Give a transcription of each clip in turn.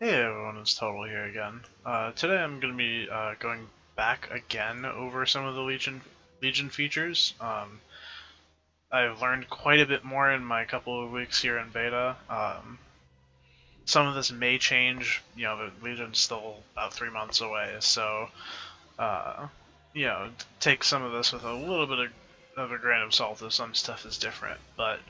Hey everyone, it's Total here again. Today I'm going to be going back again over some of the Legion features. I've learned quite a bit more in my couple of weeks here in beta. Some of this may change. The Legion's still about 3 months away, so uh, take some of this with a little bit of a grain of salt if some stuff is different. But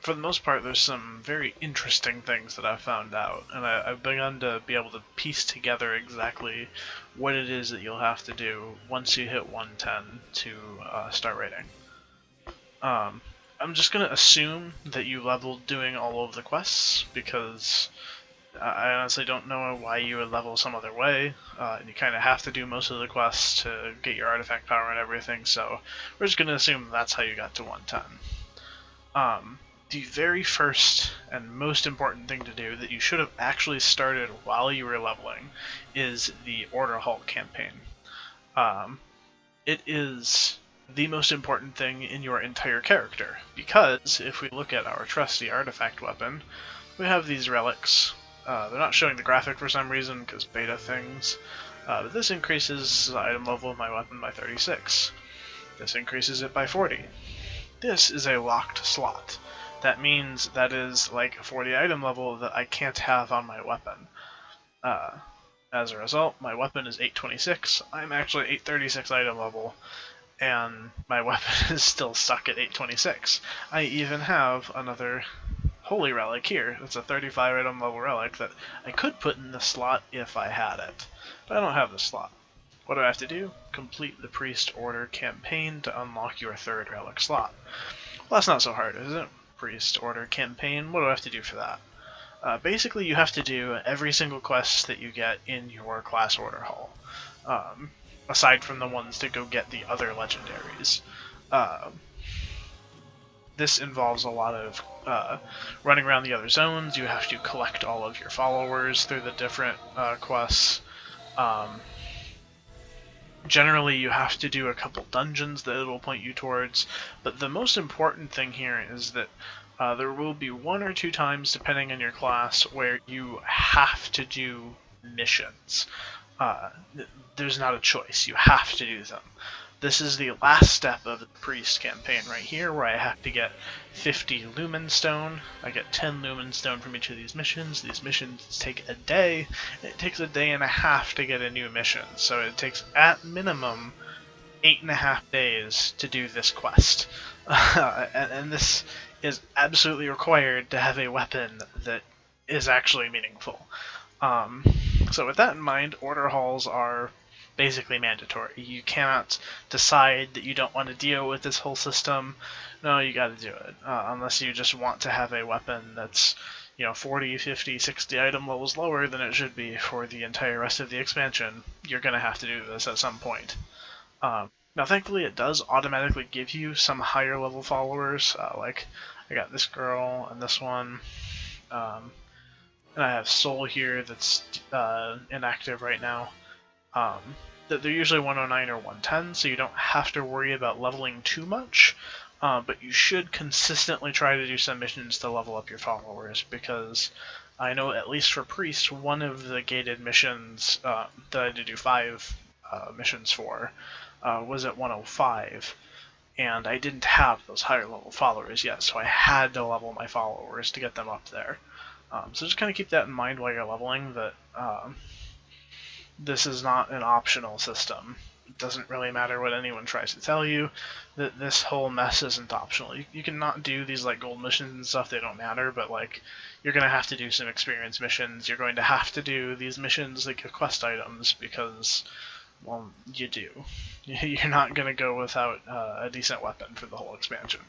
for the most part, there's some very interesting things that I've found out, and I've begun to be able to piece together exactly what it is that you'll have to do once you hit 110 to start raiding. I'm just going to assume that you leveled doing all of the quests, because I honestly don't know why you would level some other way. You kind of have to do most of the quests to get your artifact power and everything, so we're just going to assume that's how you got to 110. The very first and most important thing to do that you should have actually started while you were leveling is the Order Halt campaign. It is the most important thing in your entire character, because if we look at our trusty artifact weapon, we have these relics. They're not showing the graphic for some reason because beta things, but this increases the item level of my weapon by 36. This increases it by 40. This is a locked slot. That means that is like a 40 item level that I can't have on my weapon. As a result, my weapon is 826. I'm actually 836 item level, and my weapon is still stuck at 826. I even have another holy relic here. It's a 35 item level relic that I could put in the slot if I had it, but I don't have the slot. What do I have to do? Complete the Priest Order campaign to unlock your third relic slot. Well, that's not so hard, is it? Priest Order campaign, what do I have to do for that? Basically, you have to do every single quest that you get in your class order hall, aside from the ones to go get the other legendaries. This involves a lot of running around the other zones. You have to collect all of your followers through the different quests. Generally, you have to do a couple dungeons that it will point you towards, but the most important thing here is that there will be 1 or 2 times, depending on your class, where you have to do missions. There's not a choice. You have to do them. This is the last step of the Priest campaign right here, where I have to get 50 Lumen Stone. I get 10 Lumen Stone from each of these missions. These missions take a day, and it takes a day and a half to get a new mission. So it takes, at minimum, 8.5 days to do this quest. And this is absolutely required to have a weapon that is actually meaningful. So with that in mind, order halls are basically mandatory. You cannot decide that you don't want to deal with this whole system. No, you gotta do it. Unless you just want to have a weapon that's 40, 50, 60 item levels lower than it should be for the entire rest of the expansion, you're gonna have to do this at some point. Now thankfully it does automatically give you some higher level followers, like I got this girl and this one, and I have Soul here that's inactive right now. They're usually 109 or 110, so you don't have to worry about leveling too much, but you should consistently try to do some missions to level up your followers, because I know at least for Priest, one of the gated missions that I had to do 5 missions for was at 105, and I didn't have those higher level followers yet, so I had to level my followers to get them up there. So just kind of keep that in mind while you're leveling, that this is not an optional system. It doesn't really matter what anyone tries to tell you, that this whole mess isn't optional. You can not do these like gold missions and stuff, they don't matter, but like you're going to have to do some experience missions. You're going to have to do these missions that get quest items because, well, you do. You're not going to go without a decent weapon for the whole expansion.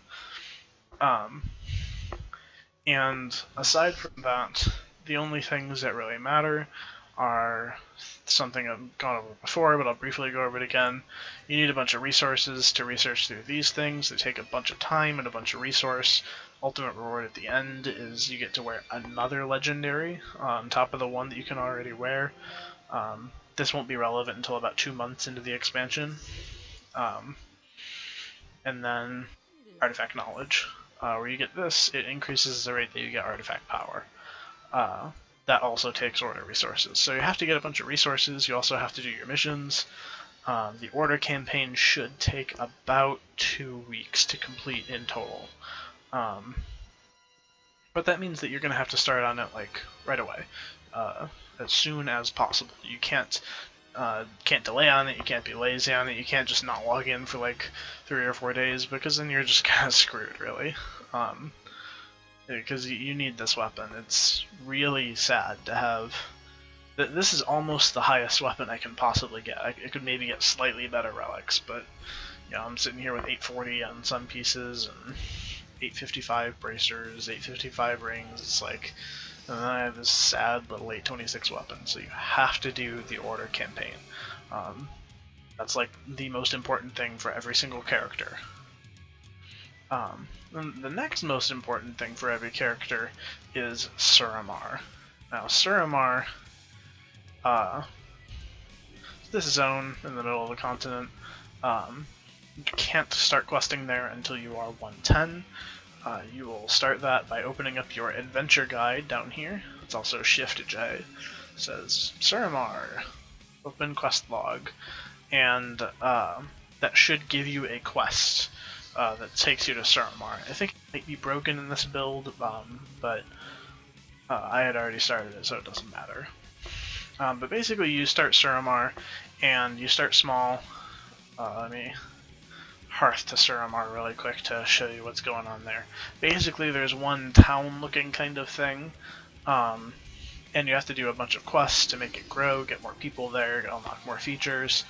And aside from that, the only things that really matter are something I've gone over before, but I'll briefly go over it again. You need a bunch of resources to research through these things. They take a bunch of time and a bunch of resource. Ultimate reward at the end is you get to wear another legendary on top of the one that you can already wear. This won't be relevant until about 2 months into the expansion. And then artifact knowledge. Where you get this, it increases the rate that you get artifact power. that also takes order resources. So you have to get a bunch of resources. You also have to do your missions. The order campaign should take about 2 weeks to complete in total. But that means that you're going to have to start on it like right away, as soon as possible. You can't delay on it. You can't be lazy on it. You can't just not log in for like 3 or 4 days, because then you're just kind of screwed, really. Because you need this weapon. It's really sad to have. This is almost the highest weapon I can possibly get. I could maybe get slightly better relics, but I'm sitting here with 840 on some pieces and 855 bracers, 855 rings. It's like, and then I have this sad little 826 weapon. So you have to do the order campaign. That's like the most important thing for every single character. And the next most important thing for every character is Suramar. Now, Suramar, this zone in the middle of the continent, you can't start questing there until you are 110. You will start that by opening up your adventure guide down here. It's also Shift J. It says Suramar, open quest log, and that should give you a quest that takes you to Suramar. I think it might be broken in this build, but I had already started it, so it doesn't matter. But basically, you start Suramar, and you start small. Let me hearth to Suramar really quick to show you what's going on there. Basically, there's one town-looking kind of thing, and you have to do a bunch of quests to make it grow, get more people there, unlock more features.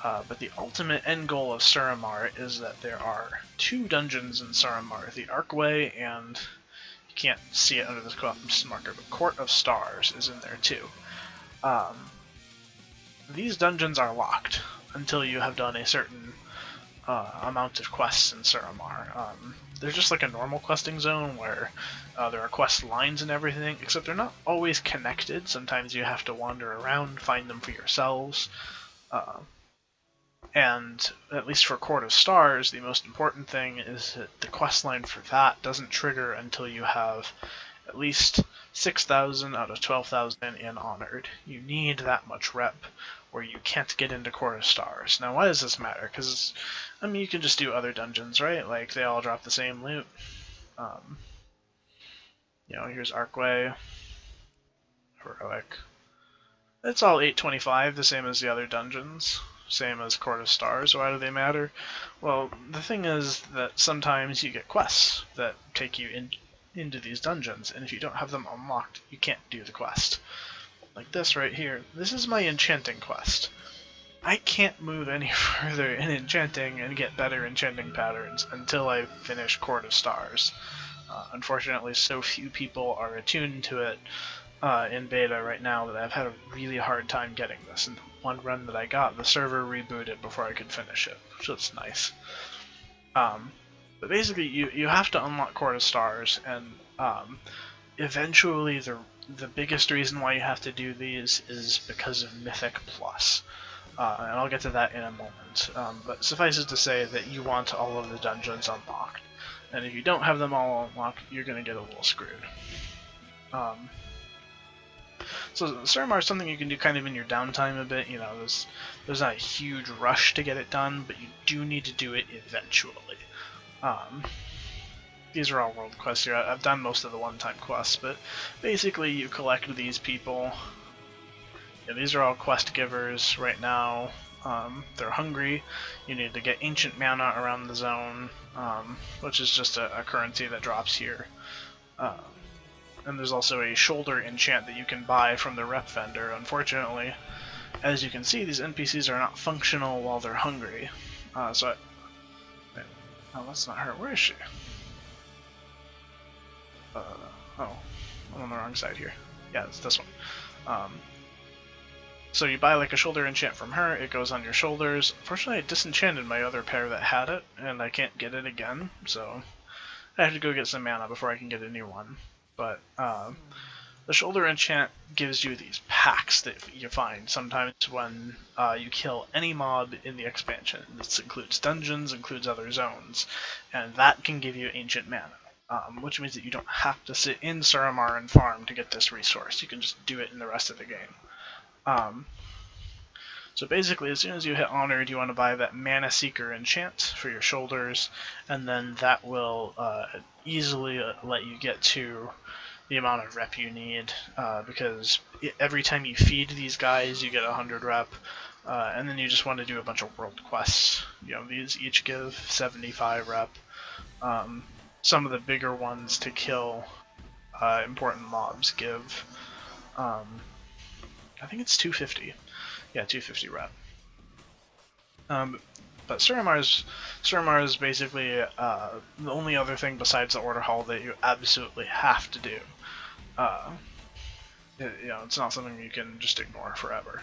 But the ultimate end goal of Suramar is that there are 2 dungeons in Suramar, the Archway and, you can't see it under this marker, but Court of Stars is in there too. These dungeons are locked until you have done a certain amount of quests in Suramar. They're just like a normal questing zone where there are quest lines and everything, except they're not always connected. Sometimes you have to wander around, find them for yourselves. And at least for Court of Stars, the most important thing is that the quest line for that doesn't trigger until you have at least 6,000 out of 12,000 in Honored. You need that much rep, or you can't get into Court of Stars. Now, why does this matter? Because, I mean, you can just do other dungeons, right? Like, they all drop the same loot. Here's Archway, Heroic. It's all 825, the same as the other dungeons. Same as Court of Stars. Why do they matter? Well, the thing is that sometimes you get quests that take you into these dungeons, and if you don't have them unlocked, you can't do the quest. Like this right here. This is my enchanting quest. I can't move any further in enchanting and get better enchanting patterns until I finish Court of Stars. Unfortunately, so few people are attuned to it in beta right now that I've had a really hard time getting this. And the one run that I got, the server rebooted before I could finish it, which was nice. But basically, you have to unlock Court of Stars, and eventually the biggest reason why you have to do these is because of Mythic Plus. And I'll get to that in a moment. But suffice it to say that you want all of the dungeons unlocked. And if you don't have them all unlocked, you're going to get a little screwed. So Suramar is something you can do kind of in your downtime a bit. There's not a huge rush to get it done, but you do need to do it eventually. These are all world quests here. I've done most of the one-time quests, but basically you collect these people. These are all quest givers right now. They're hungry. You need to get ancient mana around the zone, which is just a currency that drops here. And there's also a shoulder enchant that you can buy from the rep vendor. Unfortunately, as you can see, these NPCs are not functional while they're hungry. Oh, that's not her. Where is she? Oh, I'm on the wrong side here. Yeah, it's this one. So you buy like a shoulder enchant from her, it goes on your shoulders. Unfortunately, I disenchanted my other pair that had it, and I can't get it again, so I have to go get some mana before I can get a new one. But the shoulder enchant gives you these packs that you find sometimes when you kill any mob in the expansion. This includes dungeons, includes other zones, and that can give you ancient mana. which means that you don't have to sit in Suramar and farm to get this resource. You can just do it in the rest of the game. So basically, as soon as you hit Honored, you want to buy that Mana Seeker enchant for your shoulders, and then that will easily let you get to the amount of rep you need, because every time you feed these guys, you get 100 rep, and then you just want to do a bunch of world quests. You know, these each give 75 rep. Some of the bigger ones to kill important mobs give, I think it's 250. Yeah, 250 rep. But Suramar is basically the only other thing besides the order hall that you absolutely have to do. It's not something you can just ignore forever.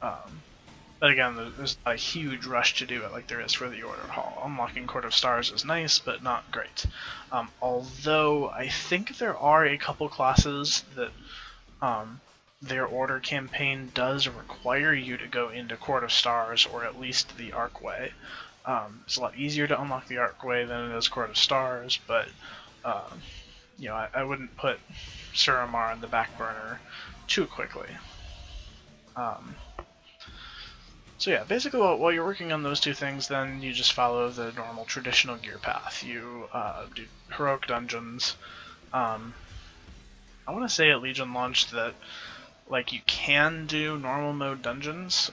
But again, there's not a huge rush to do it like there is for the order hall. Unlocking Court of Stars is nice, but not great. Although I think there are a couple classes that their order campaign does require you to go into Court of Stars, or at least the Archway. It's a lot easier to unlock the Archway than it is Court of Stars, but I wouldn't put Suramar on the back burner too quickly. So yeah, basically while you're working on those two things, then you just follow the normal traditional gear path. You do heroic dungeons. I want to say at Legion launch that you can do normal mode dungeons.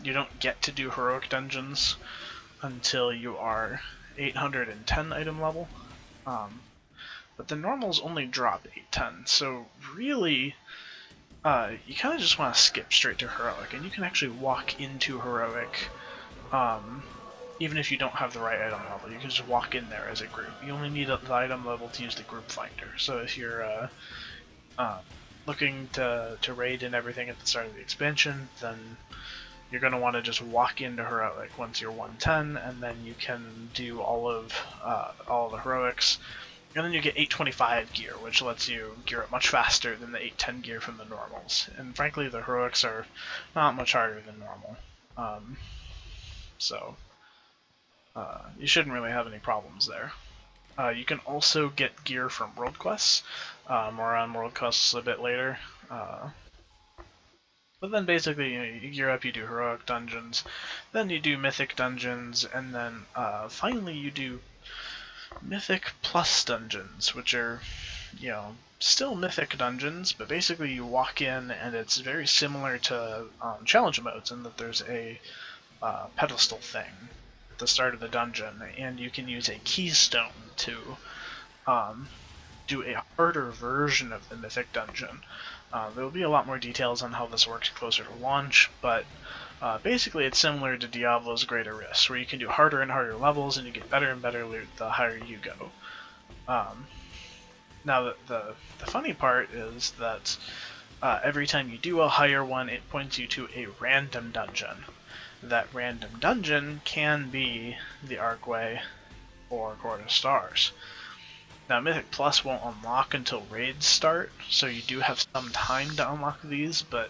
You don't get to do heroic dungeons until you are 810 item level. But the normals only drop 810, so really you kind of just want to skip straight to heroic, and you can actually walk into heroic even if you don't have the right item level. You can just walk in there as a group. You only need the item level to use the group finder. So if you're looking to raid and everything at the start of the expansion, then you're going to want to just walk into heroic once you're 110, and then you can do all of the heroics, and then you get 825 gear, which lets you gear up much faster than the 810 gear from the normals. And frankly, the heroics are not much harder than normal, so you shouldn't really have any problems there. You can also get gear from world quests. More on world quests a bit later. But then basically, you gear up, you do heroic dungeons, then you do mythic dungeons, and then finally you do mythic plus dungeons, which are, still mythic dungeons, but basically you walk in and it's very similar to challenge modes in that there's a pedestal thing at the start of the dungeon, and you can use a keystone to do a harder version of the mythic dungeon. There will be a lot more details on how this works closer to launch, but basically it's similar to Diablo's Greater Rifts, where you can do harder and harder levels and you get better and better loot the higher you go. Now the funny part is that every time you do a higher one, it points you to a random dungeon. That random dungeon can be the Archway or Court of Stars. Now, Mythic Plus won't unlock until raids start, so you do have some time to unlock these, but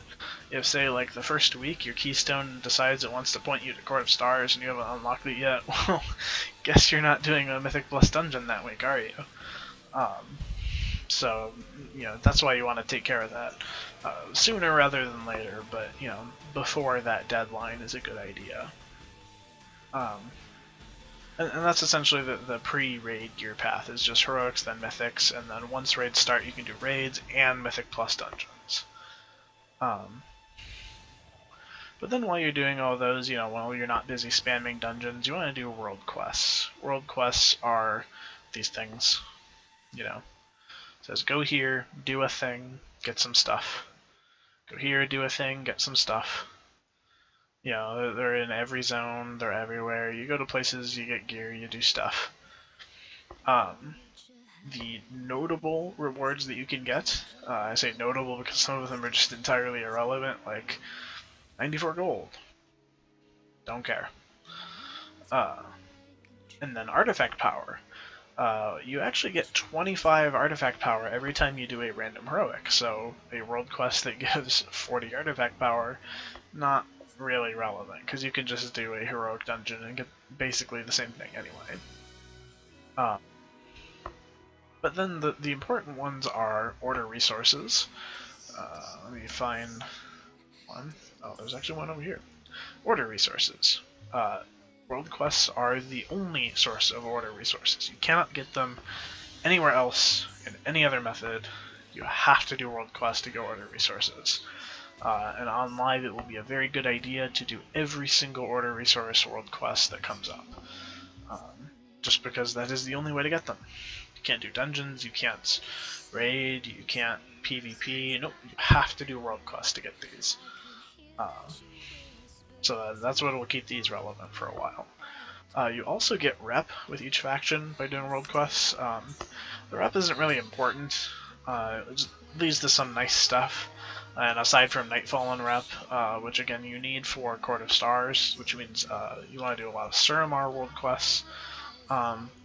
if, say, the first week your keystone decides it wants to point you to Court of Stars and you haven't unlocked it yet, well, guess you're not doing a Mythic Plus dungeon that week, are you? So, that's why you want to take care of that sooner rather than later, but, before that deadline is a good idea. And that's essentially the pre-raid gear path, is just heroics, then mythics, and then once raids start you can do raids and mythic plus dungeons. But then while you're doing all those, while you're not busy spamming dungeons, you want to do world quests. World quests are these things, it says go here, do a thing, get some stuff. Go here, do a thing, get some stuff. They're in every zone, they're everywhere. You go to places, you get gear, you do stuff. The notable rewards that you can get, I say notable because some of them are just entirely irrelevant, like 94 gold. Don't care. And then artifact power. You actually get 25 artifact power every time you do a random heroic, so a world quest that gives 40 artifact power, not really relevant, because you can just do a heroic dungeon and get basically the same thing anyway. But then the important ones are order resources. Let me find one. Oh, there's actually one over here. Order resources. World quests are the only source of order resources. You cannot get them anywhere else in any other method. You have to do world quests to get order resources. And on live it will be a very good idea to do every single order resource world quest that comes up. Just because that is the only way to get them. You can't do dungeons, you can't raid, you can't PvP. Nope, you have to do world quests to get these. So that's what will keep these relevant for a while. You also get rep with each faction by doing world quests. The rep isn't really important. It just leads to some nice stuff. And aside from Nightfall and rep, which again you need for Court of Stars, which means you want to do a lot of Suramar world quests.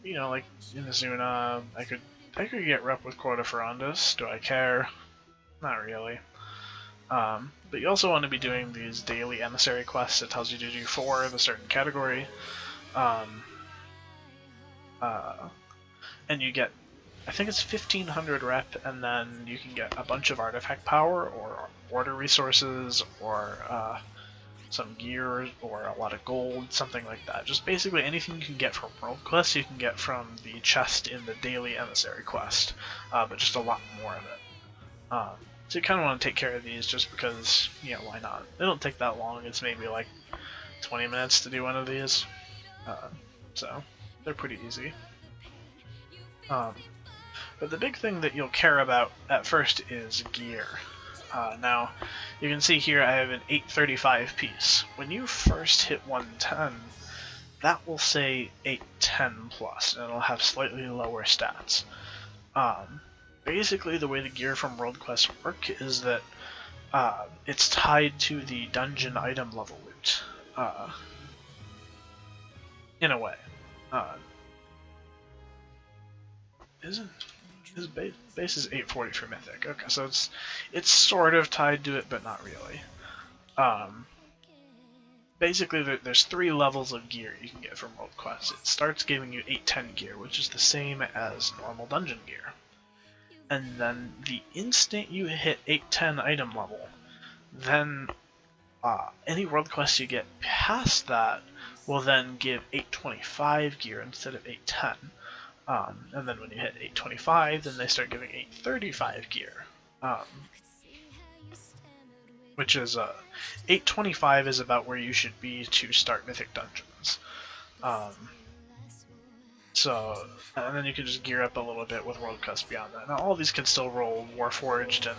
You know, like in Azuna, I could get rep with Court of Ferondus. Do I care? Not really. But you also want to be doing these daily emissary quests. It tells you to do 4 of a certain category. And you get, I think it's 1500 rep, and then you can get a bunch of artifact power, or order resources, or some gear, or a lot of gold, something like that. Just basically anything you can get from world quests, you can get from the chest in the daily emissary quest, but just a lot more of it. So you kind of want to take care of these just because, yeah, why not? They don't take that long. It's maybe like 20 minutes to do one of these. So they're pretty easy. But the big thing that you'll care about at first is gear. Now, you can see here I have an 835 piece. When you first hit 110, that will say 810 plus, and it'll have slightly lower stats. Basically, the way the gear from World Quests work is that it's tied to the dungeon item level loot, in a way. His base is 840 for Mythic. Okay, so it's sort of tied to it, but not really. Basically, there's 3 levels of gear you can get from World Quests. It starts giving you 810 gear, which is the same as normal dungeon gear. And then the instant you hit 810 item level, then any world quest you get past that will then give 825 gear instead of 810. And then when you hit 825, then they start giving 835 gear. Which is 825 is about where you should be to start Mythic Dungeons. And then you can just gear up a little bit with World Quests beyond that. Now, all these can still roll Warforged and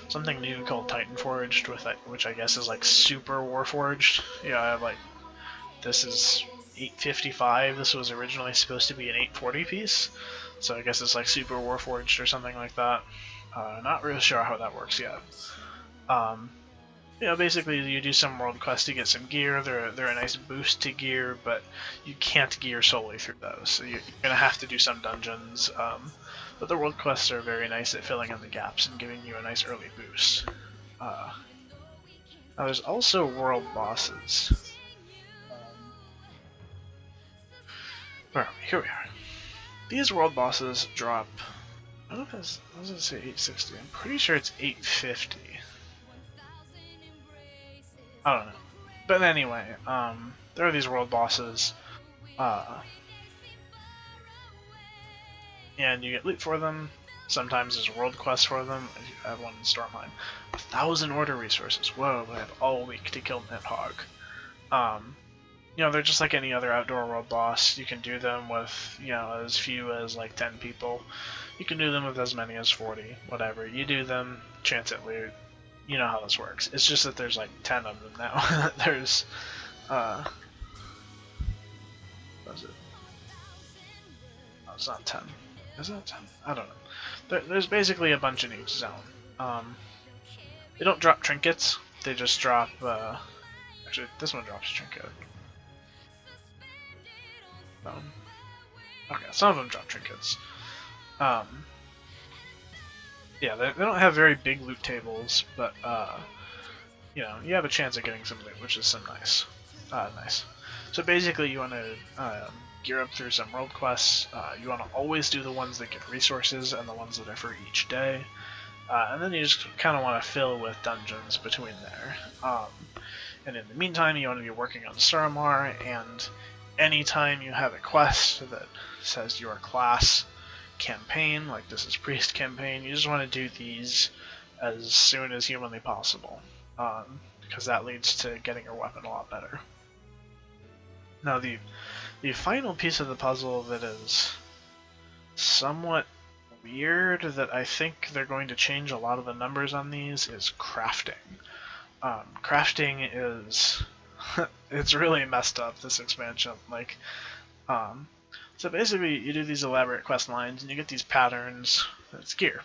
something new called Titanforged, which I guess is like Super Warforged. Yeah, I have this is 855. This was originally supposed to be an 840 piece, so I guess it's like Super Warforged or something like that. Not really sure how that works yet. Basically you do some world quests to get some gear. They're a nice boost to gear, but you can't gear solely through those. So you're gonna have to do some dungeons. But the world quests are very nice at filling in the gaps and giving you a nice early boost. Now there's also world bosses. Where are we? Here we are. These world bosses drop. I don't know if I was gonna say 860. I'm pretty sure it's 850. I don't know. But anyway, there are these world bosses, and you get loot for them. Sometimes there's world quests for them. I have one in Stormheim. 1,000 order resources. Whoa, I have all week to kill Nidhogg. They're just like any other outdoor world boss. You can do them with, as few as like 10 people. You can do them with as many as 40, whatever. You do them, chance at loot. You know how this works. It's just that there's like 10 of them now. There's, what is it? Oh, it's not 10. Is it 10? I don't know. There's basically a bunch in each zone. They don't drop trinkets. They just drop, actually, this one drops a trinket. Okay, some of them drop trinkets. Yeah, they don't have very big loot tables, but, you have a chance of getting some loot, which is some nice. Nice. So basically you want to gear up through some world quests. You want to always do the ones that give resources and the ones that are for each day. And then you just kind of want to fill with dungeons between there. And in the meantime, you want to be working on Suramar, and anytime you have a quest that says your class campaign, like this is Priest campaign, you just want to do these as soon as humanly possible, because that leads to getting your weapon a lot better. Now the final piece of the puzzle that is somewhat weird, that I think they're going to change a lot of the numbers on these, is crafting. Crafting is it's really messed up, this expansion. Like, so basically you do these elaborate quest lines and you get these patterns. It's gear.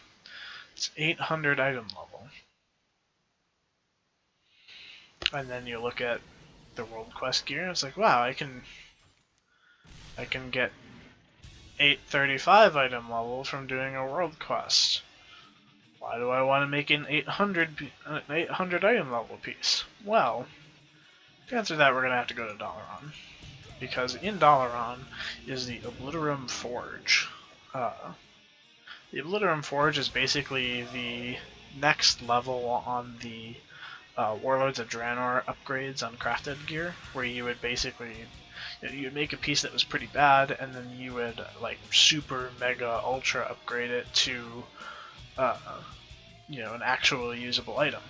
It's 800 item level. And then you look at the world quest gear and it's like, wow, I can get 835 item level from doing a world quest. Why do I want to make an 800 item level piece? Well, to answer that, we're going to have to go to Dalaran, because in Dalaran is the Obliterum Forge. The Obliterum Forge is basically the next level on the Warlords of Draenor upgrades on crafted gear, where you would basically you'd make a piece that was pretty bad, and then you would like super mega ultra upgrade it to an actual usable item.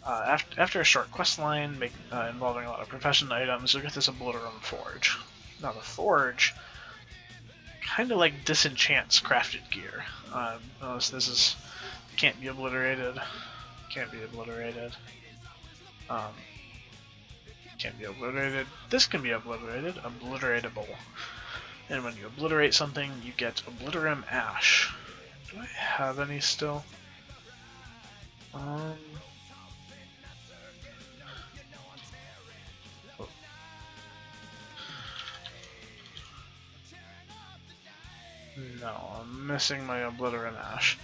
After a short quest line involving a lot of profession items, you'll get this Obliterum Forge. Now the Forge kind of like disenchants crafted gear. Notice this is can't be obliterated, can't be obliterated, can't be obliterated. This can be obliterated, obliteratable. And when you obliterate something, you get Obliterum Ash. Do I have any still? No, I'm missing my Obliterum Ash.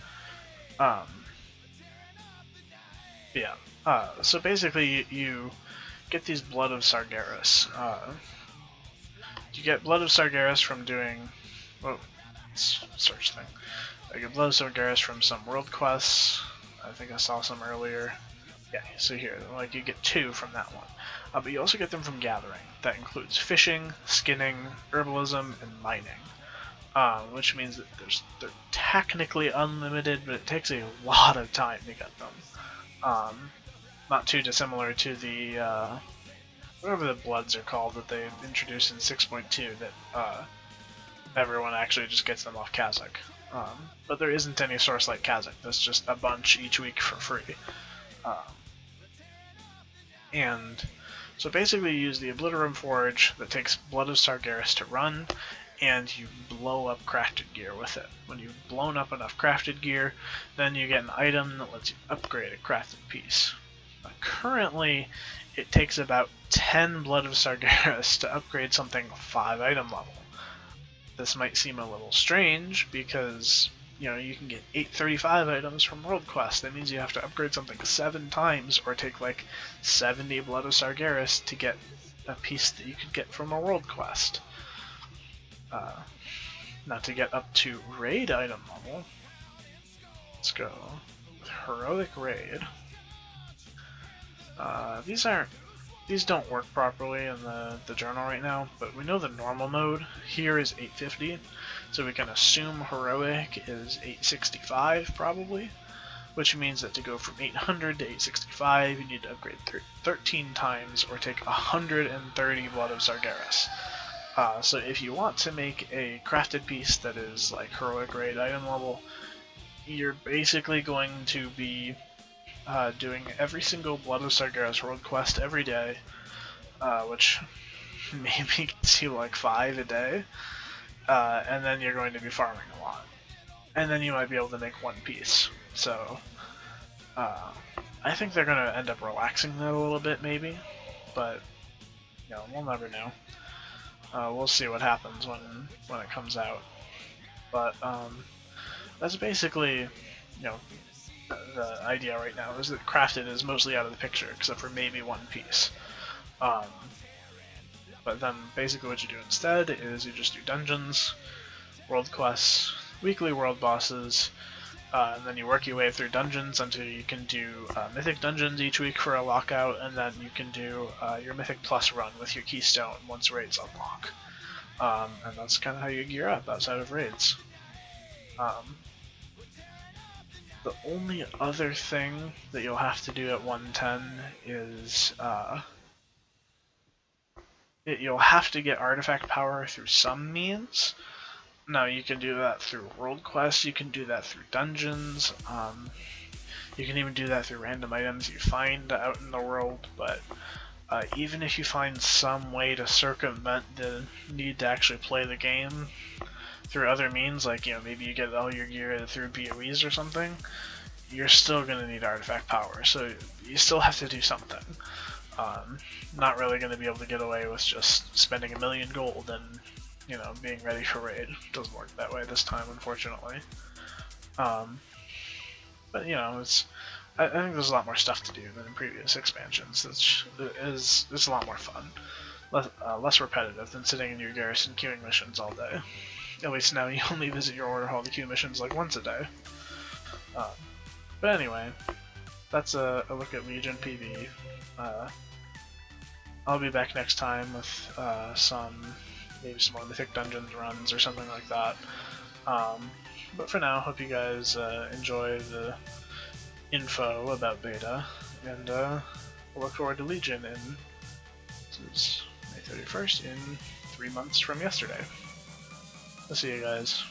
So basically you get these Blood of Sargeras. You get Blood of Sargeras from doing... Whoa, search thing. I get Blood of Sargeras from some world quests. I think I saw some earlier. Yeah, so here, like you get 2 from that one. But you also get them from gathering. That includes fishing, skinning, herbalism, and mining. Which means that they're technically unlimited, but it takes a lot of time to get them. Not too dissimilar to the whatever the bloods are called that they introduced in 6.2 that everyone actually just gets them off Kazakh. But there isn't any source like Kazakh. That's just a bunch each week for free. And so basically you use the Obliterum Forge that takes Blood of Sargeras to run, and you blow up crafted gear with it. When you've blown up enough crafted gear, then you get an item that lets you upgrade a crafted piece. Now, currently, it takes about 10 Blood of Sargeras to upgrade something 5 item level. This might seem a little strange because, you can get 835 items from World Quest. That means you have to upgrade something 7 times or take like 70 Blood of Sargeras to get a piece that you could get from a World Quest. Now to get up to raid item level, let's go with Heroic Raid. These don't work properly in the journal right now, but we know the normal mode here is 850, so we can assume Heroic is 865 probably, which means that to go from 800 to 865 you need to upgrade 13 times or take 130 Blood of Sargeras. So if you want to make a crafted piece that is like Heroic Raid item level, you're basically going to be doing every single Blood of Sargeras world quest every day, which maybe gets you like 5 a day, and then you're going to be farming a lot. And then you might be able to make one piece. So I think they're going to end up relaxing that a little bit maybe, but we'll never know. We'll see what happens when it comes out. But that's basically, the idea right now is that crafted is mostly out of the picture, except for maybe one piece. But But then basically what you do instead is you just do dungeons, world quests, weekly world bosses, and then you work your way through dungeons until you can do Mythic dungeons each week for a lockout, and then you can do your Mythic Plus run with your Keystone once raids unlock. And that's kind of how you gear up outside of raids. The only other thing that you'll have to do at 110 is you'll have to get artifact power through some means. Now you can do that through world quests, you can do that through dungeons, you can even do that through random items you find out in the world, but even if you find some way to circumvent the need to actually play the game through other means, like, you know, maybe you get all your gear through PoEs or something, you're still going to need artifact power, so you still have to do something. Not really going to be able to get away with just spending 1 million gold and, you know, being ready for raid. It doesn't work that way this time, unfortunately. But, you know, I think there's a lot more stuff to do than in previous expansions. It's a lot more fun. Less repetitive than sitting in your garrison queuing missions all day. At least now you only visit your order hall to queue missions like once a day. But anyway, that's a look at Legion PvE. I'll be back next time with maybe some more Mythic Dungeons runs or something like that. But for now, hope you guys enjoy the info about beta, and we'll look forward to Legion this is May 31st, in 3 months from yesterday. I'll see you guys.